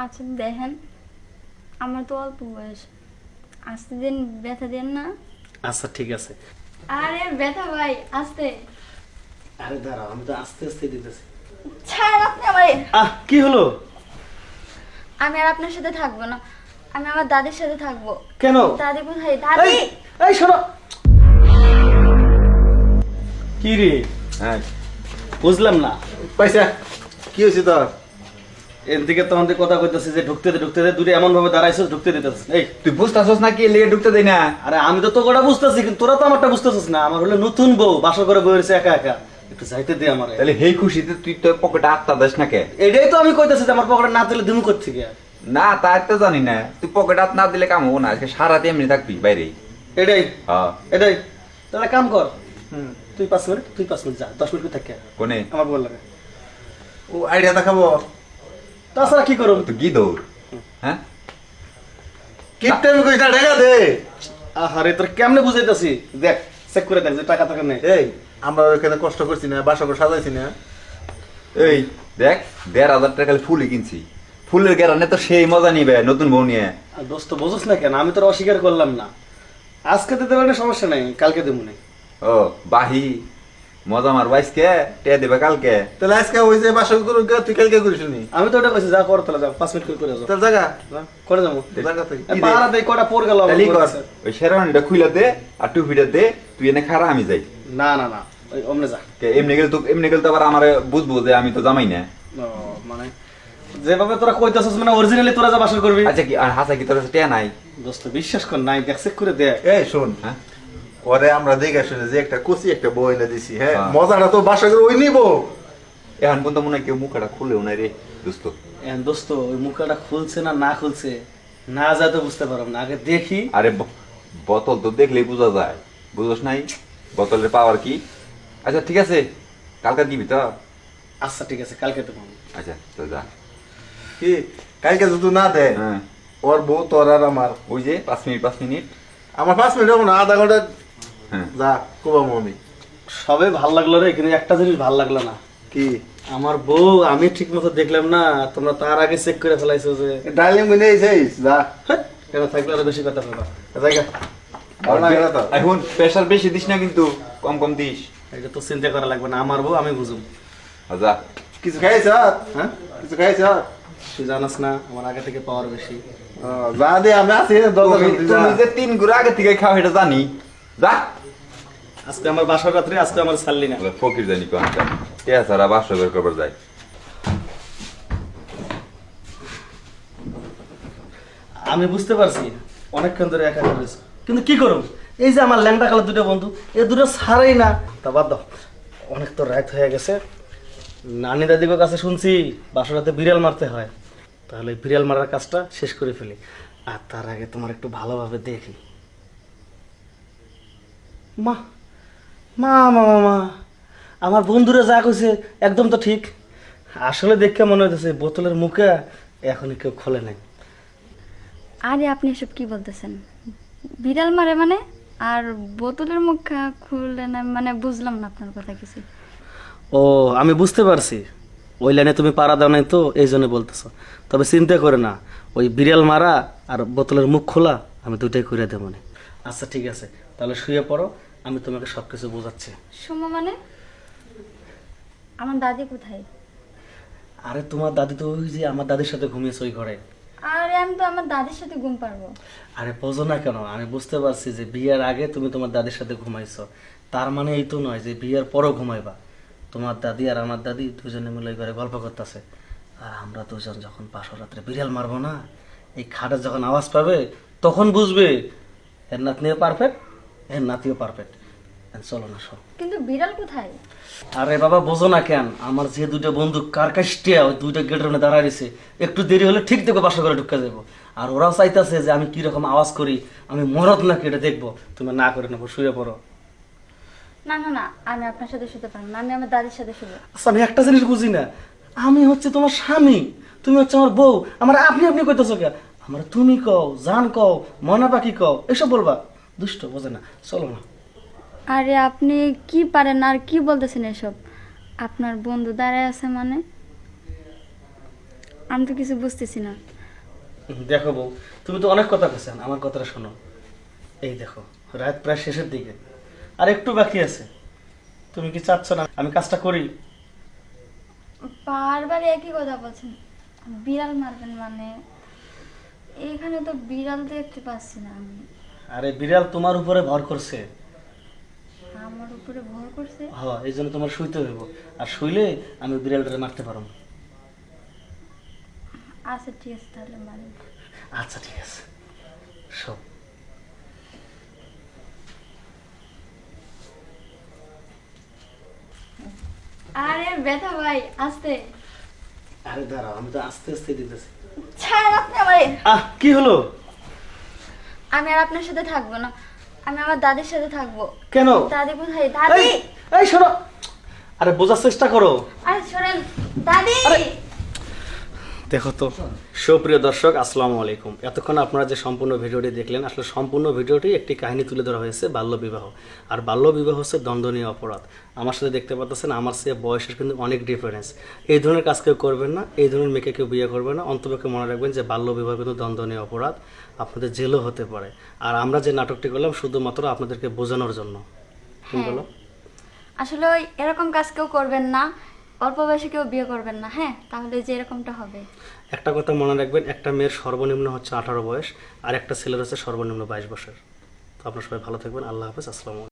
আচ্ছা দেখেন, আমার তো অল্প বয়স, আস্তে দিন, ব্যথা দেন না। আচ্ছা ঠিক আছে। আরে ব্যথা ভাই আস্তে। আরে দাঁড়াও, আমি তো আস্তে আস্তে দিতেছি। ছাড় আপনি আমারে। কি হলো? আমি আর আপনার সাথে থাকবো না, আমি আমার দাদির সাথে থাকবো। কেন? দাদি কোথায়? দাদি। এই শোনো। কি রে? হ্যাঁ বুঝলাম না। পয়সা কি হয়েছে তোর? এদিকে তোমাদের কথা কইতাছে যে ঢুকতে দে দুটো এমন ভাবে দাঁড়াইছো ঢুকতে দিতেছিস। এই তুই বুঝতেছস না কি লেগে ঢুকতে দেই না? আরে আমি তো তোর বুঝতেছি, কিন্তু তোরা তো আমারটা বুঝতেছিস না। আমার হলো নতুন বউ, বাসা করে বউ এসে একা একা, একটু যাইতে দে আমারে। তাহলে হেই খুশিতে তুই তোর পকেটে আটটা দেস না কে? এটাই তো আমি কইতাছি যে আমার পকেটে না দিলে দিমু করতে গিয়া। না তাই তো জানি না, তুই পকেটে হাত না দিলে কাম হবো না, আজকে সারাতে এমনি থাকবি বাইরে। এটাই হ্যাঁ এটাই তাহলে কাম কর। তুই 5 মিনিট যা, 10 মিনিট থাকে কোনে আমার বল লাগে। ও আইডিয়া দেখাবো। তাছাড়া কি করব? তুই কি দৌড়? হ্যাঁ কিপটেম কইটা ঢাকা দে। আহারে তোর কেমনে বুঝাইতাছি, দেখ চেক করে দেখ যে টাকা টাকা নেই। এই আমরা ওখানে কষ্ট করছি না, বাসা করে সাজাইছি না। এই দেখ 1,500 টাকা ফুলই কিনছি, ফুলের গেরানে তো সেই মজা নিবে নতুন বউ নিয়ে। আর দোস্ত বুঝছ না কেন, আমি তোর অস্বীকার করলাম না। আজকে দিতে পারলে সমস্যা নাই, কালকে দেবো না। ও বাহি মজা মারবো আজকে, টে দেবে কালকে। তাহলে আজকে ওই যে বাসা করে তুই কালকে করিস নি। আমি তো ওটা কইছি যা কর, তাহলে যাও 5 মিনিট করে যাও। তার জায়গা করে যাবো জায়গা তুই পাহারা দেই, কটা পর গেল আমার তাহলে কর, বলতেছে। ওই শেরওয়ানিটা খুইলা দে আর টুপিটা দে, তুই এনে খারা আমি যাই। না না না, ওই অমনে যা। এমনি গেলে তো আবার আমার বুঝবো যে আমি তো জামাই না। ও, মানে যেভাবে তোরা কইতাছিস মানে অরিজিনালি তোরা যা বাসা করবি। আচ্ছা কি আর হাসা কি তোর কাছে টিয়া নাই? দোস্ত বিশ্বাস কর, নাই দেখ চেক করে দেখ। এই শোন, হ্যাঁ পরে আমরা দেখে শুনে যে একটা কুচি একটা বই এনে দিছি। হ্যাঁ হ্যাঁ। মজাটা তো বাসা করে ওই নিবো। এখন পর্যন্ত মনে হয় কেউ মুখটা খুলেও নাই রে দোস্ত। এখন দোস্ত ওই মুখটা খুলছে না না খুলছে না যায় তো বুঝতে পারলাম না, আগে দেখি। আরে বোতল তো দেখলেই বোঝা যায়, বুঝোস নাই বোতলের পাওয়ার কি? আচ্ছা ঠিক আছে, কালকে দিবি তো? আচ্ছা ঠিক আছে, কালকে তো পাবো। আচ্ছা তো যা। কি কালকে যদি না দেয় হ্যাঁ ওর বউ তোর আর আমার। ওই যে 5 মিনিট। আমার 5 মিনিট হবো না, আধা ঘন্টা হ্যাঁ যা কুবামো আমি। সবে ভাল লাগলো রে, কিন্তু একটা জিনিস ভাল লাগলো না। কি আমার বউ আমি ঠিক মতো দেখলাম না, তোমরা তার আগে চেক করে ফেলাইছো যে। ডাইলিং মিনে এসেছিস যা। হ্যাঁ, কেন থাকলে আরো বেশি কথা বলবা। জায়গা ভালো লাগে না তো। এখন প্রেশার বেশি দিস না কিন্তু, কম কম দিস। এটা তো চিন্তা করা লাগবে না, আমার বউ আমি বুঝুম। যা। কিছু খাইছ? হ্যাঁ, কিছু খাইছ? তুই জানাস না আমার আগে থেকে পাওয়ার বেশি। যা দে আমি আছি দরজা খুলতে যা। তুমি যে 3 গুড়া আগে থেকে খাও এটা জানি। যা। আজকে আমার বাসর রাত্রে, আজকে আমার ছাড়লি না। ফকির জানি কোনটা টিয়া ছাড়া 500 বের করবার যায়। আমি বুঝতে পারছি অনেকক্ষণ ধরে একা করেছ, কিন্তু কি করব, এই যে আমার ল্যাংটা কালো দুটো বন্ধু, এই দুটো ছাড়াই না। তা বাদ দাও, অনেক তো রাত হয়ে গেছে। নানি দাদির কাছে শুনছি বাসর রাতে বিড়াল মারতে হয়, তাহলে এই বিড়াল মারার কাজটা শেষ করে ফেলি। আর তার আগে তোমার একটু ভালোভাবে দেখি। মা মা মা মা আমার বন্ধুরা যা কইছে একদম তো ঠিক। আসলে দেখে মনে হইতেছে বোতলের মুখে এখনই কেউ খোলে নাই। আরে আপনি এসব কি বলতেছেন? বিড়াল মারে মানে? আর বোতলের মুখ খুললে না মানে? বুঝলাম না আপনার কথা কিছু। ও আমি বুঝতে পারছি, ওই লাইনে তুমি পাড়া দাও নাই তো এই জন্য বলতেছ। তবে চিন্তা করে না, ওই বিড়াল মারা আর বোতলের মুখ খোলা আমি দুইটাই করে দেবো না। আচ্ছা ঠিক আছে, তাহলে শুয়ে পড়ো, আমি তোমাকে সব কিছু বোঝাচ্ছি। সুমা মানে? আমার দাদি কোথায়? আরে তোমার দাদি তো ওই যে আমার দাদির সাথে ঘুমিয়েছে ওই ঘরে। আরে আমি তো আমার দাদির সাথে ঘুম পারবো। আরে বোঝো না কেন, আমি বুঝতে পারছি যে বিয়ের আগে তুমি তোমার দাদির সাথে ঘুমাইছো, তার মানে এই তো নয় যে বিয়ের পরও ঘুমাইবা। তোমার দাদি আর আমার দাদি দুজনে মিলে ওই ঘরে গল্প করতেছে, আর আমরা দুজন যখন পাশর রাত্রে বিড়াল মারবো না, এই খাটের যখন আওয়াজ পাবে তখন বুঝবে এর নাতনিও পারফেক্ট, এর নাতিও পারফেক্ট। চলো না সব। কিন্তু বিড়াল কোথায়? আরে বাবা বোঝো না কেন, আমার যে দুটো বন্ধু কারকাস্টিয়া ওই দুইটা গেটের মধ্যে দাঁড়ায় রয়েছে, একটু দেরি হলে ঠিক দেখো বাসা করে ঢুকে যাবো। আর ওরাও চাইতেছে যে আমি কিরকম আওয়াজ করি, আমি মরদ নাকি এটা দেখবো। তুমি না করে নেবো, শুয়ে পড়ো। না না না, আমি আপনার সাথে শুতে পারবো না, আমি আমার দাদির সাথে শুবো। আচ্ছা আমি একটা জিনিস বুঝি না, আমি হচ্ছে তোমার স্বামী, তুমি হচ্ছে আমার বউ, আমার আপনি আপনি কইতেছো কে? আমার তুমি কও, জান কও, ময়না পাখি কও, এসব বলবা। দুষ্ট বোঝে না, চলো না। আরে আপনি কি পারেন আর কি বলতেছেন এসব? আপনার বন্ধু দাঁড়ায় আছে মানে? আমি তো কিছু বুঝতেছি না। দেখো বউ, তুমি তো অনেক কথা বলছেন, আমার কথাটা শোনো। এই দেখো, রাত প্রায় শেষের দিকে, আর একটু বাকি আছে। তুমি কি চাচ্ছ না আমি কাজটা করি? বারবার একই কথা বলছেন, বিড়াল মারবেন মানে? এখানে তো বিড়াল দেখতে পাচ্ছি না আমি। আরে বিড়াল তোমার উপরে ভর করছে। আমার উপরে ভর করছে? হ্যাঁ, এই জন্য তোমার শুইতে হইব, আর শুইলে আমি বিড়ালটারে মারতে পারবো। আচ্ছা ঠিক আছে, তাহলে মানে। আচ্ছা ঠিক আছে, সব। আরে ব্যথা ভাই, আস্তে। আরে দাঁড়াও, আমি তো আস্তে আস্তে দিতেছি। ছাড় আপনি আমারে। কি হলো? আমি আর আপনার সাথে থাকবো না, আমি আমার দাদির সাথে থাকবো। কেন? দাদি কোথায়? দাদি! এই, এই শোনো, আরে বোঝার চেষ্টা করো। আরে শোনেন, দাদি! দেখো তো, সুপ্রিয় দর্শক, আসসালামু আলাইকুম। এতক্ষণ আপনারা যে সম্পূর্ণ ভিডিওটি দেখলেন, আসলে সম্পূর্ণ ভিডিওটি একটি কাহিনী তুলে ধরা হয়েছে, বাল্যবিবাহ। আর বাল্যবিবাহ হচ্ছে দণ্ডনীয় অপরাধ। আমার সাথে দেখতে পাচ্ছেন, আমার চেয়ে বয়সের কিন্তু অনেক ডিফারেন্স। এই ধরনের কাজ কেউ করবেন না, এই ধরনের মেয়েকে কেউ বিয়ে করবেন না। অন্তপক্ষে মনে রাখবেন যে বাল্যবিবাহ কিন্তু দণ্ডনীয় অপরাধ, আপনাদের জেলও হতে পারে। আর আমরা যে নাটকটি করলাম শুধুমাত্র আপনাদেরকে বোঝানোর জন্য। তুমি বলো। আসলে ওই এরকম কাজ কেউ করবেন না, অল্প বয়সে কেউ বিয়ে করবেন না, হ্যাঁ? তাহলে যে এরকমটা হবে। একটা কথা মনে রাখবেন, একটা মেয়ের সর্বনিম্ন হচ্ছে 18 বয়স, আর একটা ছেলের হচ্ছে সর্বনিম্ন 22 বছর। তো আপনারা সবাই ভালো থাকবেন। আল্লাহ হাফেজ, আসসালামু আলাইকুম।